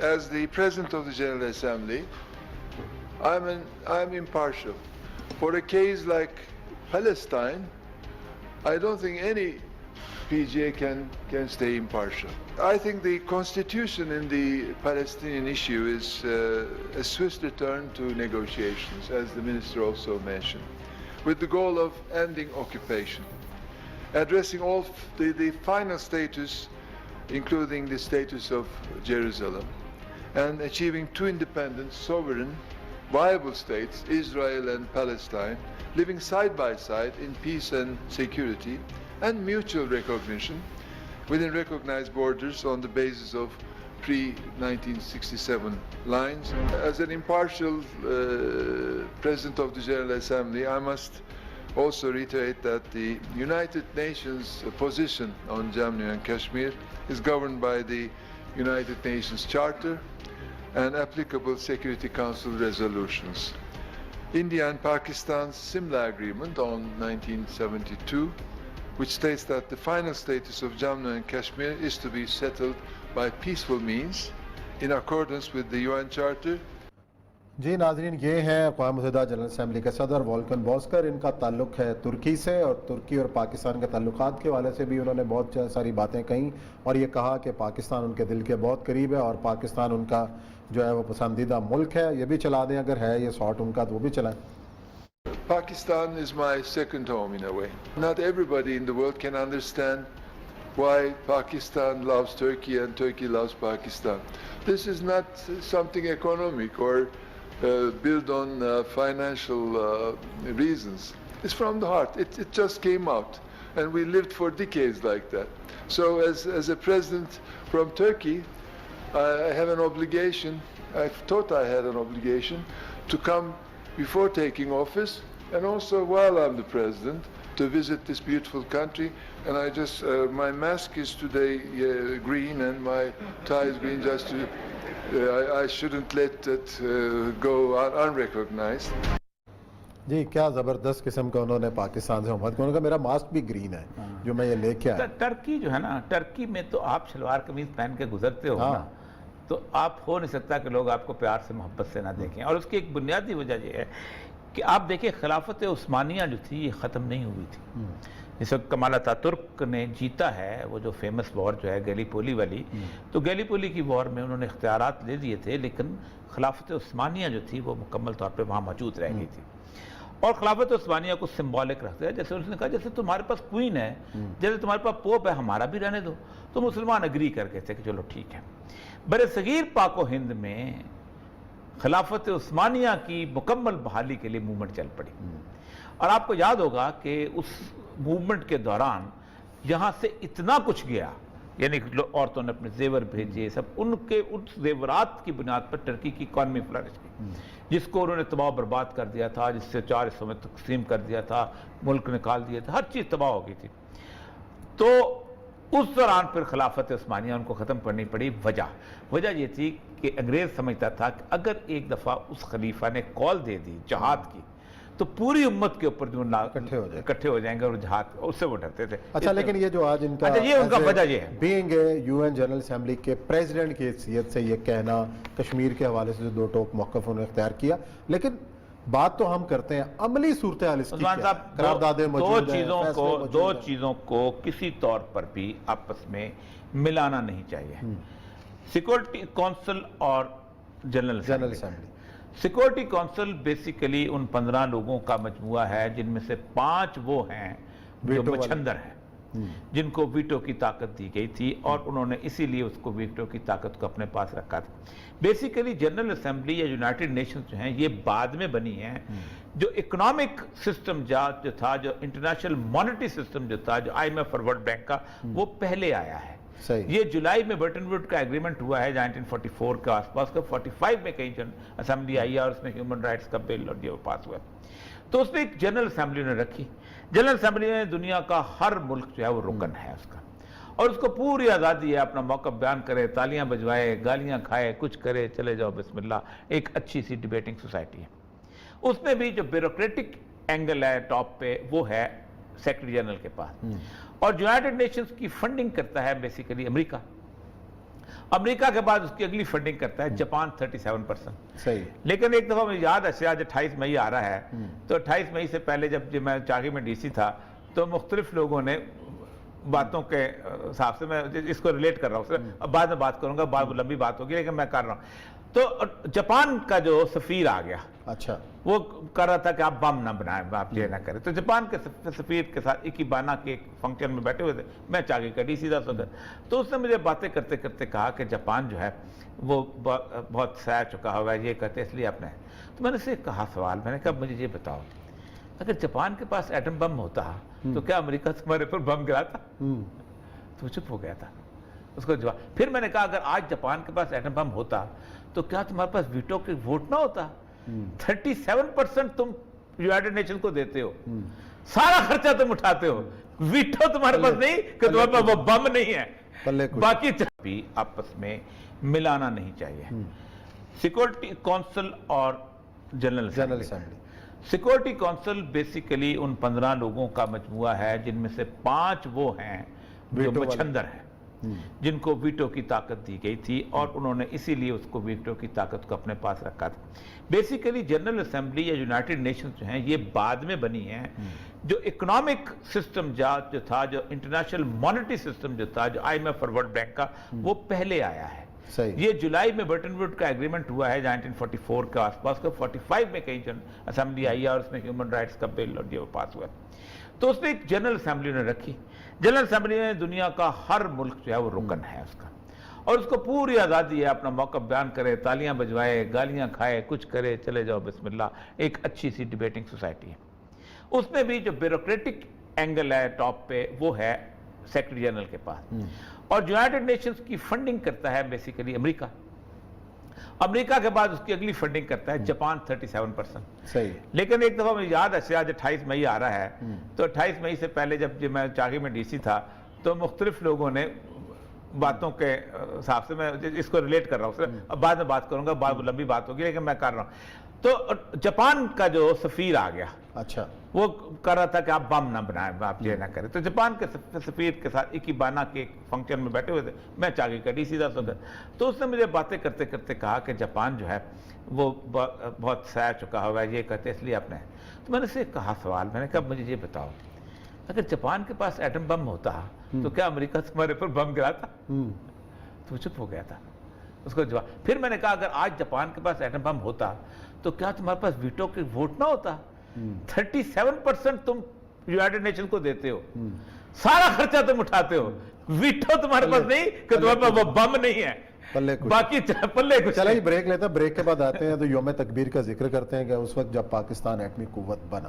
as the President of the General Assembly, I'm impartial. For a case like Palestine, I don't think any PGA can stay impartial. I think the constitution in the Palestinian issue is a swift return to negotiations, as the minister also mentioned, with the goal of ending occupation, addressing all the final status, including the status of Jerusalem, and achieving two independent, sovereign, viable states, Israel and Palestine, living side by side in peace and security, and mutual recognition within recognized borders on the basis of pre-1967 lines. As an impartial President of the General Assembly, I must also reiterate that the United Nations position on Jammu and Kashmir is governed by the United Nations Charter and applicable Security Council resolutions. India and Pakistan's similar agreement on 1972, which states that the final status of Jammu and Kashmir is to be settled by peaceful means in accordance with the UN Charter. جی ناظرین، یہ ہیں اقوام متحدہ general assembly کے صدر والکن بوسکر. ان کا تعلق ہے ترکی سے، اور ترکی اور پاکستان کے تعلقات کے حوالے سے بھی انہوں نے بہت ساری باتیں کہیں، اور یہ کہا کہ پاکستان ان کے دل کے بہت قریب ہے اور پاکستان ان کا جو ہے وہ پسندیدہ ملک ہے. یہ بھی چلا دیں اگر ہے یہ سارٹ ان کا تو وہ بھی چلائیں. Pakistan is my second home in a way. Not everybody in the world can understand why Pakistan loves Turkey and Turkey loves Pakistan. This is not something economic or built on financial reasons. It's from the heart. It just came out, and we lived for decades like that. So as a president from Turkey, I have an obligation, I thought I had an obligation to come before taking office, and also while I'm the president, to visit this beautiful country. And I just, my mask is today green and my tie is green, just to, I shouldn't let it go unrecognized. جی کیا زبردست قسم کا انہوں نے پاکستان سے محبت کیا. انہوں نے کہا میرا ماسک بھی گرین ہے جو میں یہ لے کے آیا. ٹرکی جو ہے نا، ٹرکی میں تو آپ شلوار قمیض پہن کے گزرتے ہو نا، تو آپ ہو نہیں سکتا کہ لوگ آپ کو پیار سے محبت سے نہ دیکھیں. اور اس کی ایک بنیادی وجہ یہ ہے کہ آپ دیکھیں خلافت عثمانیہ جو تھی یہ ختم نہیں ہوئی تھی. جس وقت کمال اتاترک نے جیتا ہے وہ جو فیمس وار جو ہے گیلی پولی والی، تو گیلی پولی کی وار میں انہوں نے اختیارات لے دیے تھے، لیکن خلافت عثمانیہ جو تھی وہ مکمل طور پہ وہاں موجود رہ گئی تھی. اور خلافت عثمانیہ کو سمبولک رکھتے ہیں. جیسے انہوں نے کہا جیسے تمہارے پاس کوئین ہے، جیسے تمہارے پاس پوپ ہے، ہمارا بھی رہنے دو. تو مسلمان اگری کر کے تھے کہ چلو ٹھیک ہے. بر صغیر پاک و ہند میں خلافت عثمانیہ کی مکمل بحالی کے لیے موومنٹ چل پڑی. اور آپ کو یاد ہوگا کہ اس موومنٹ کے دوران یہاں سے اتنا کچھ گیا، یعنی عورتوں نے اپنے زیور بھیجے، سب ان زیورات کی بنیاد پر ٹرکی کی اکانومی فلرش کی، جس کو انہوں نے تباہ و برباد کر دیا تھا، جس سے 4 حصوں میں تقسیم کر دیا تھا، ملک نکال دیا تھا، ہر چیز تباہ ہو گئی تھی. تو اس دوران پھر خلافت عثمانیہ ان کو ختم کرنی پڑی. وجہ یہ تھی کہ انگریز سمجھتا تھا کہ اگر ایک دفعہ اس خلیفہ نے کال دے دی جہاد کی تو پوری امت کے اوپر جو اکٹھے ہو جائیں گے، اور جہاد اس سے وہ ڈرتے تھے. اچھا لیکن یہ جو آج ان کا یہ ان کا وجہ یہ ہے being U N general assembly کے پریزیڈنٹ کی حیثیت سے یہ کہنا، کشمیر کے حوالے سے جو 2 ٹوک موقف انہوں نے اختیار کیا، لیکن بات تو ہم کرتے ہیں عملی صورتحال اس کی کیا ہے؟ قراردادیں موجود ہیں، دو چیزوں کو کسی طور پر بھی آپس میں ملانا نہیں چاہیے. سیکورٹی کونسل اور general assembly. Security council basically ان 15 لوگوں کا مجموعہ ہے جن میں سے 5 وہ ہیں جو مچھندر ہیں، جن کو ویٹو کی طاقت دی گئی تھی، اور انہوں نے اسی لیے اس کو ویٹو کی طاقت کو اپنے پاس رکھا تھا. بیسیکلی جنرل اسمبلی یا یونائٹڈ نیشنز جو ہیں یہ بعد میں بنی ہیں. جو اکنامک سسٹم جو تھا، جو انٹرنیشنل مانیٹری سسٹم جو تھا، جو IMF اور ورلڈ بینک کا، وہ پہلے آیا ہے. یہ جولائی میں برٹن ووڈ کا ایگریمنٹ ہوا ہے 1944 کے آس پاس کا. 45 میں کہیں اسمبلی آئی ہے اور اس میں ہیومن رائٹس کا بل اور یہ پاس ہوا. تو اس میں ایک جنرل اسمبلی نے رکھی. جنرل اسمبلی میں دنیا کا ہر ملک جو ہے وہ رکن ہے اس کا، اور اس کو پوری آزادی ہے اپنا موقف بیان کرے، تالیاں بجوائے، گالیاں کھائے، کچھ کرے، چلے جاؤ بسم اللہ. ایک اچھی سی ڈیبیٹنگ سوسائٹی ہے. اس میں بھی جو بیوروکریٹک اینگل ہے ٹاپ پہ وہ ہے سیکرٹری جنرل کے پاس. اور یونائٹڈ نیشنز کی فنڈنگ کرتا ہے بیسیکلی امریکہ. امریکہ کے بعد اس کی اگلی فنڈنگ کرتا ہے جاپان 37%. صحیح. لیکن ایک دفعہ مجھے یاد ہے آج 28 مئی آ رہا ہے تو 28 مئی سے پہلے جب میں چاغی میں ڈی سی تھا تو مختلف لوگوں نے باتوں کے حساب سے میں اس کو ریلیٹ کر رہا ہوں, اب بعد میں بات کروں گا, بہت لمبی بات ہوگی لیکن میں کر رہا ہوں. تو جاپان کا جو سفیر آ گیا, اچھا, وہ کر رہا تھا کہ آپ بم نہ بنائیں, آپ یہ نہ کریں. تو جاپان کے سفیر کے ساتھ اکیبانا کے ایک فنکشن میں بیٹھے ہوئے تھے, میں چاغی کا ڈی سی تھا صدر. تو اس نے مجھے باتیں کرتے کرتے کہا کہ جاپان جو ہے وہ بہت سہ چکا ہوا ہے, یہ کہتے اس لیے آپ نے. تو میں نے اسے کہا سوال, میں نے کہا مجھے یہ بتاؤ, اگر جاپان کے پاس ایٹم بم ہوتا تو کیا امریکہ تمہارے پر بم گراتا؟ تو وہ چپ ہو گیا تھا. اس کو جواب پھر میں نے کہا اگر آج جاپان کے پاس ایٹم بم ہوتا تو کیا تمہارے پاس ویٹو کے ووٹ نہ ہوتا؟ 37% تم یونائیٹڈ نیشن کو دیتے ہو, سارا خرچہ تم اٹھاتے ہو, ویٹو تمہارے پاس نہیں کہ تمہارے پاس وہ بم نہیں ہے. باقی بھی آپس میں ملانا نہیں چاہیے. سیکورٹی کونسل اور general assembly. Security council basically ان 15 لوگوں کا مجموعہ ہے جن میں سے 5 وہ ہیں جو مچھندر ہیں, جن کو ویٹو کی طاقت دی گئی تھی اور انہوں نے اسی لیے اس کو ویٹو کی طاقت کو اپنے پاس رکھا تھا. بیسیکلی جنرل اسمبلی یا یونائیٹڈ نیشنز جو ہیں یہ بعد میں بنی ہیں. جو اکنامک سسٹم جو تھا, جو انٹرنیشنل مانیٹری سسٹم جو تھا, جو IMF اور ورلڈ بینک کا, وہ پہلے آیا ہے. یہ جولائی میں برٹن ووڈ کا ایگریمنٹ ہوا ہے 1944 کے آس پاس کا. 45 میں کہیں اسمبلی آئی ہے اور اس میں ہیومن رائٹس کا بل اور یہ پاس ہوا ہے. تو اس نے ایک جنرل اسمبلی نے رکھی. جنرل اسمبلی میں دنیا کا ہر ملک جو ہے وہ رکن ہے اس کا, اور اس کو پوری آزادی ہے اپنا موقف بیان کرے, تالیاں بجوائے, گالیاں کھائے, کچھ کرے, چلے جاؤ بسم اللہ. ایک اچھی سی ڈیبیٹنگ سوسائٹی ہے. اس میں بھی جو بیوروکریٹک اینگل ہے ٹاپ پہ وہ ہے سیکرٹری جنرل کے پاس, اور یونائیٹڈ نیشنز کی فنڈنگ کرتا ہے بیسیکلی امریکہ. امریکہ کے بعد اس کی اگلی فنڈنگ کرتا ہے جاپان 37%. صحیح. لیکن ایک دفعہ مجھے یاد ہے آج 28 مئی آ رہا ہے تو 28 مئی سے پہلے جب میں چاغی میں ڈی سی تھا تو مختلف لوگوں نے باتوں کے حساب سے میں اس کو ریلیٹ کر رہا ہوں, اب بعد میں بات کروں گا, بہت لمبی بات ہوگی لیکن میں کر رہا ہوں. تو جاپان کا جو سفیر آ گیا, اچھا, وہ کر رہا تھا کہ آپ بم نہ بنائیں, آپ یہ نہ کریں. تو جاپان کے سفیر کے ساتھ اکیبانا کے ایک فنکشن میں بیٹھے ہوئے تھے, میں چاغی کا ڈی سی تھا صدر. تو اس نے مجھے باتیں کرتے کرتے کہا کہ جاپان جو ہے وہ بہت سہ چکا ہوا ہے, یہ کہتے اس لیے آپ نے. تو میں نے اسے کہا سوال, میں نے کہا مجھے یہ بتاؤ, اگر جاپان کے پاس ایٹم بم ہوتا تو کیا امریکہ تمہارے پر بم گراتا؟ تو وہ چپ ہو گیا تھا. اس کو جواب پھر میں نے کہا اگر آج جاپان کے پاس ایٹم بم ہوتا تو کیا تمہارے پاس ویٹو کے ووٹ نہ ہوتا؟ 37% تم یونائیٹڈ نیشن کو دیتے ہو, سارا خرچہ تم اٹھاتے ہو, ویٹو تمہارے پاس نہیں کہ تمہارے پاس وہ بم نہیں ہے. باقی پلے کچھ. چلیں بریک لیتے ہیں, بریک کے بعد آتے ہیں تو یوم تکبیر کا ذکر کرتے ہیں کہ اس وقت جب پاکستان ایٹمی قوت بنا.